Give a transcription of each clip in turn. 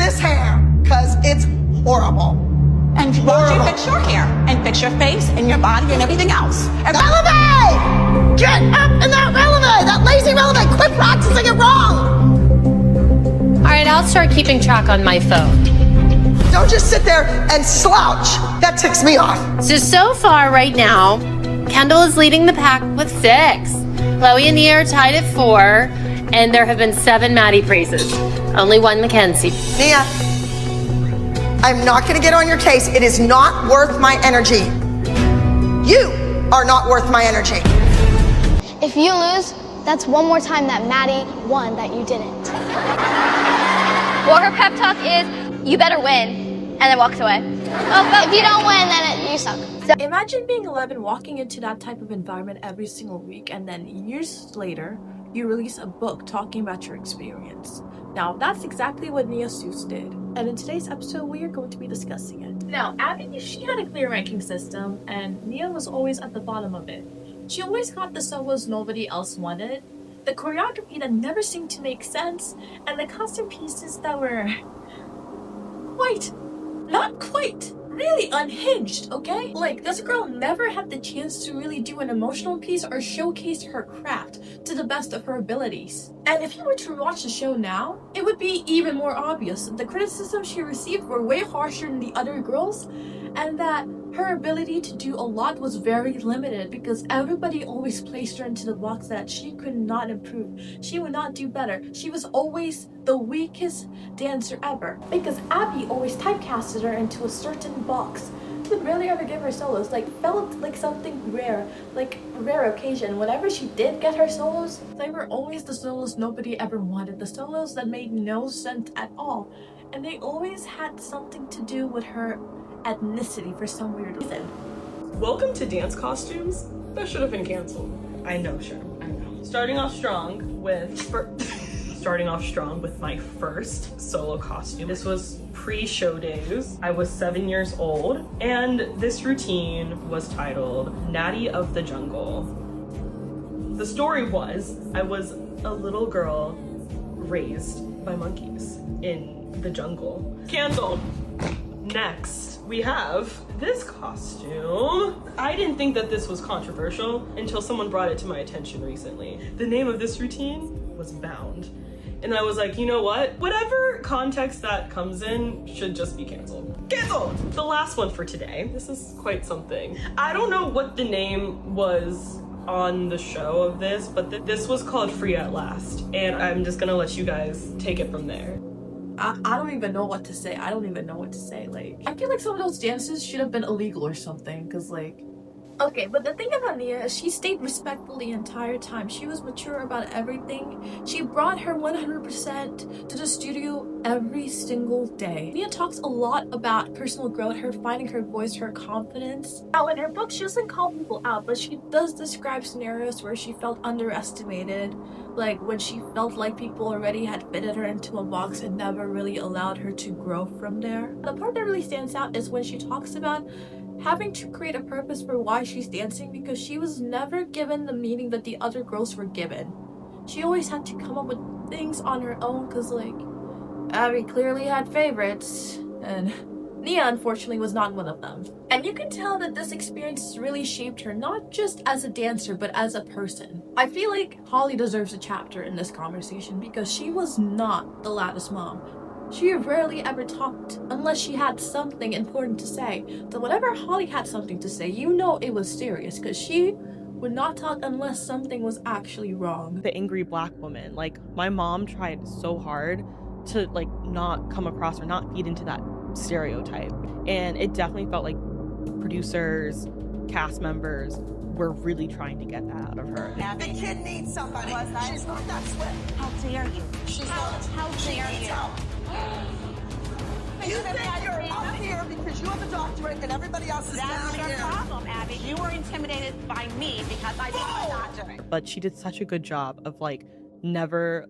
this hair, because it's horrible. And why don't you fix your hair and fix your face and your body and everything else? And Releve! Get up in that releve! That lazy releve! Quit practicing it wrong! All right, I'll start keeping track on my phone. Don't just sit there and slouch. That ticks me off. So far right now, Kendall is leading the pack with 6. Chloe and Nia are tied at 4, and there have been 7 Maddie praises. Only 1 Mackenzie. Nia, I'm not going to get on your case. It is not worth my energy. You are not worth my energy. If you lose, that's one more time that Maddie won that you didn't. Well, her pep talk is, you better win, and then walks away. Oh, but if you don't win, then you suck. Imagine being 11, walking into that type of environment every single week, and then years later, you release a book talking about your experience. Now, that's exactly what Nia Seuss did, and in today's episode, we are going to be discussing it. Now, Abby, she had a clear ranking system, and Nia was always at the bottom of it. She always got the solos nobody else wanted, the choreography that never seemed to make sense, and the custom pieces that were not quite, really unhinged, okay? Like, this girl never had the chance to really do an emotional piece or showcase her craft to the best of her abilities. And if you were to watch the show now, it would be even more obvious. The criticism she received were way harsher than the other girls, and that her ability to do a lot was very limited because everybody always placed her into the box that she could not improve. She would not do better. She was always the weakest dancer ever because Abby always typecasted her into a certain box. She would rarely ever give her solos, like felt like something rare, like a rare occasion. Whenever she did get her solos, they were always the solos nobody ever wanted, the solos that made no sense at all. And they always had something to do with her ethnicity for some weird reason. Welcome to dance costumes that should have been canceled. I know, sure, I know. Starting off strong with my first solo costume. This was pre-show days. I was 7 years old, and this routine was titled Natty of the Jungle. The story was, I was a little girl raised by monkeys in the jungle. Canceled. Next, we have this costume. I didn't think that this was controversial until someone brought it to my attention recently. The name of this routine was Bound. And I was like, you know what? Whatever context that comes in should just be canceled. Canceled! The last one for today. This is quite something. I don't know what the name was on the show of this, but this was called Free at Last. And I'm just gonna let you guys take it from there. I don't even know what to say. I don't even know what to say. Like, I feel like some of those dances should have been illegal or something, because like, okay, but the thing about Nia is she stayed respectful the entire time. She was mature about everything. She brought her 100% to the studio every single day. Nia talks a lot about personal growth, her finding her voice, her confidence. Now, in her book, she doesn't call people out, but she does describe scenarios where she felt underestimated, like when she felt like people already had fitted her into a box and never really allowed her to grow from there. The part that really stands out is when she talks about having to create a purpose for why she's dancing because she was never given the meaning that the other girls were given. She always had to come up with things on her own because, like, Abby clearly had favorites, and Nia unfortunately was not one of them. And you can tell that this experience really shaped her, not just as a dancer, but as a person. I feel like Holly deserves a chapter in this conversation because she was not the loudest mom. She rarely ever talked unless she had something important to say. But whenever Holly had something to say, you know it was serious because she would not talk unless something was actually wrong. The angry black woman, like, my mom tried so hard to like not come across or not feed into that stereotype, and it definitely felt like producers, cast members were really trying to get that out of her. The kid needs somebody. She's not that swift. how dare you? She's not. How dare Needs you? help. You think you're up here because you have a doctorate and everybody else is down That's your here. problem, Abby. You were intimidated by me because I did my doctorate. But she did such a good job of like never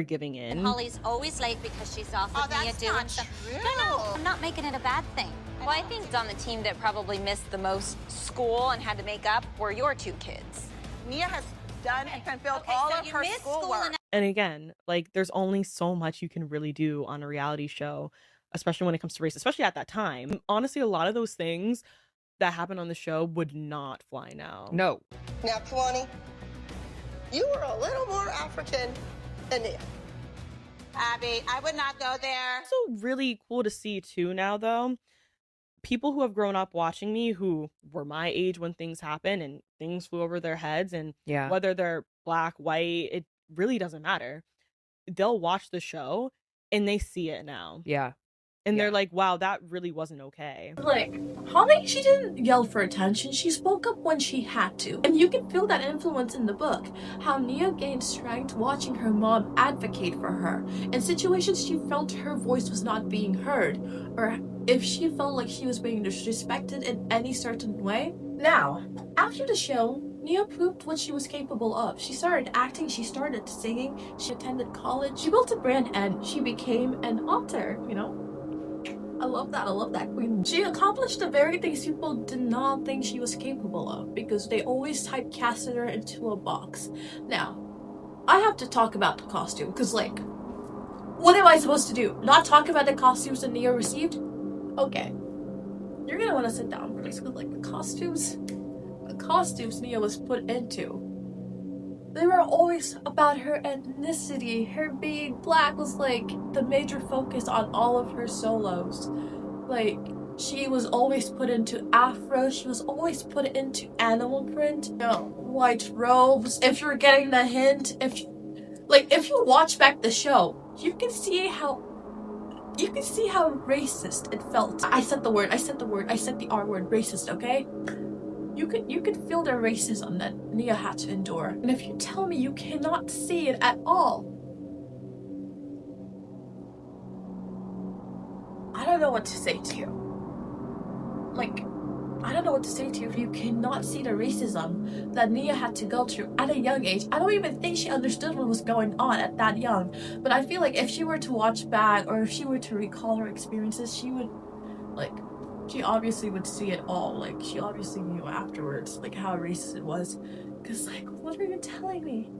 giving in. Holly's always late because she's off with Mia that's doing not stuff. true. No, I'm not making it a bad thing. Well, I think on the team that probably missed the most school and had to make up were your 2 kids. Nia has done and fulfilled all so of you her missed school schoolwork. and And again, like, there's only so much you can really do on a reality show, especially when it comes to race, especially at that time. Honestly, a lot of those things that happened on the show would not fly now. No. Now, Kwani, you were a little more African than Nia. Abby, I would not go there. Also really cool to see too now though. People who have grown up watching me who were my age when things happened and things flew over their heads, and Yeah. whether they're black, white, it really doesn't matter. They'll watch the show and they see it now. Yeah. And they're Yeah. like, wow, that really wasn't okay. Like, Holly, she didn't yell for attention. She spoke up when she had to. And you can feel that influence in the book. How Nia gained strength watching her mom advocate for her. In situations she felt her voice was not being heard, or if she felt like she was being disrespected in any certain way. Now, after the show, Nia proved what she was capable of. She started acting, she started singing, she attended college, she built a brand, and she became an author, you know? I love that queen. She accomplished the very things people did not think she was capable of because they always typecasted her into a box. Now, I have to talk about the costume because, like, what am I supposed to do? Not talk about the costumes that Nia received? Okay. You're gonna want to sit down for this because, like, the costumes Nia was put into, they were always about her ethnicity. Her being black was like the major focus on all of her solos. Like, she was always put into afro, she was always put into animal print, you know, white robes. If you're getting the hint, if you watch back the show, you can see how racist it felt. I said the R word, racist, okay? You could feel the racism that Nia had to endure. And if you tell me you cannot see it at all, I don't know what to say to you. Like, I don't know what to say to you if you cannot see the racism that Nia had to go through at a young age. I don't even think she understood what was going on at that young. But I feel like if she were to watch back or if she were to recall her experiences, she would, like, she obviously would see it all. Like, she obviously knew afterwards, like, how racist it was. Because, like, what are you telling me?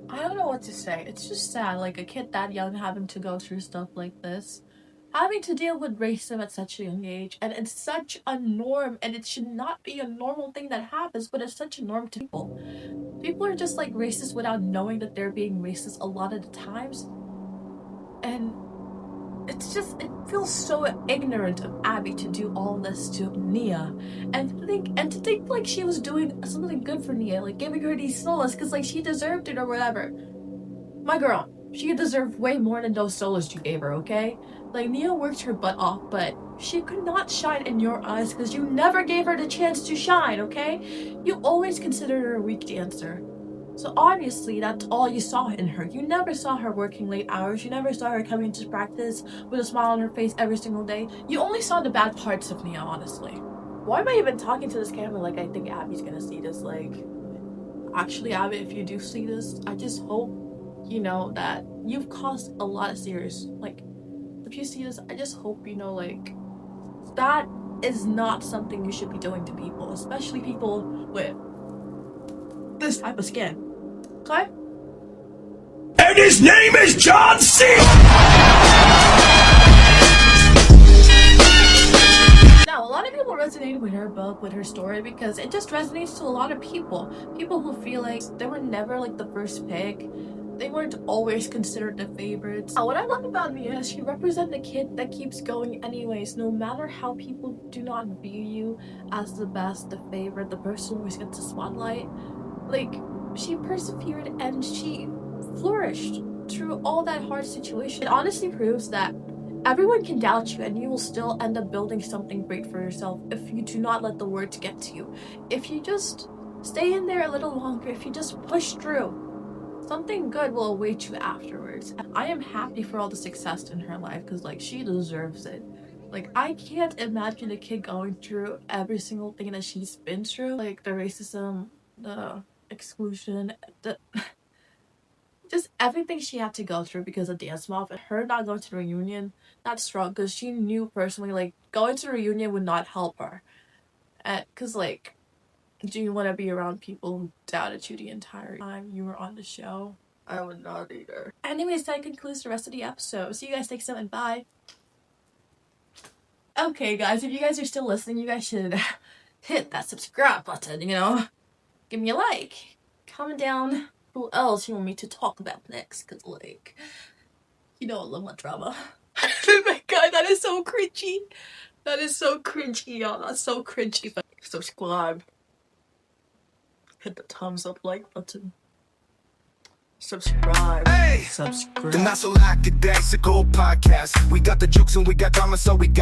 I don't know what to say. It's just sad, like, a kid that young having to go through stuff like this. Having to deal with racism at such a young age. And it's such a norm. And it should not be a normal thing that happens, but it's such a norm to people. People are just, like, racist without knowing that they're being racist a lot of the times. And it's just, it feels so ignorant of Abby to do all this to Nia, and to think like she was doing something good for Nia, like giving her these solos because, like, she deserved it or whatever. My girl, she deserved way more than those solos you gave her, okay? Like, Nia worked her butt off, but she could not shine in your eyes because you never gave her the chance to shine, okay? You always considered her a weak dancer. So obviously that's all you saw in her. You never saw her working late hours. You never saw her coming to practice with a smile on her face every single day. You only saw the bad parts of Nia, honestly. Why am I even talking to this camera like I think Abby's gonna see this? Like, actually, Abby, if you do see this, I just hope you know that you've caused a lot of serious, like, if you see this, I just hope you know, like, that is not something you should be doing to people, especially people with this type of skin. Okay? And his name is John C. Now, a lot of people resonate with her book, with her story, because it just resonates to a lot of people. People who feel like they were never, like, the first pick. They weren't always considered the favorites. Now, what I love about Mia is she represents the kid that keeps going anyways, no matter how people do not view you as the best, the favorite, the person who always gets the spotlight. Like, she persevered and she flourished through all that hard situation. It honestly proves that everyone can doubt you and you will still end up building something great for yourself if you do not let the words get to you. If you just stay in there a little longer, if you just push through, something good will await you afterwards. I am happy for all the success in her life because, like, she deserves it. Like, I can't imagine a kid going through every single thing that she's been through. Like, the racism, the exclusion, the just everything she had to go through because of Dance Mob, and her not going to the reunion, that's strong because she knew personally, like, going to the reunion would not help her. Because, like, do you want to be around people who doubted you the entire time you were on the show? I would not either. Anyways, that concludes the rest of the episode. See you guys next time and bye. Okay, guys, if you guys are still listening, you guys should hit that subscribe button, you know? Give me a like. Comment down who else you want me to talk about next, because, like, you know I love my drama. Oh my god, that is so cringy. That is so cringy, y'all. That's so cringy. Subscribe. Hit the thumbs up like button. Subscribe. Hey! Subscribe. The Not So Lackadaisical Podcast. We got the jokes and we got drama, so we got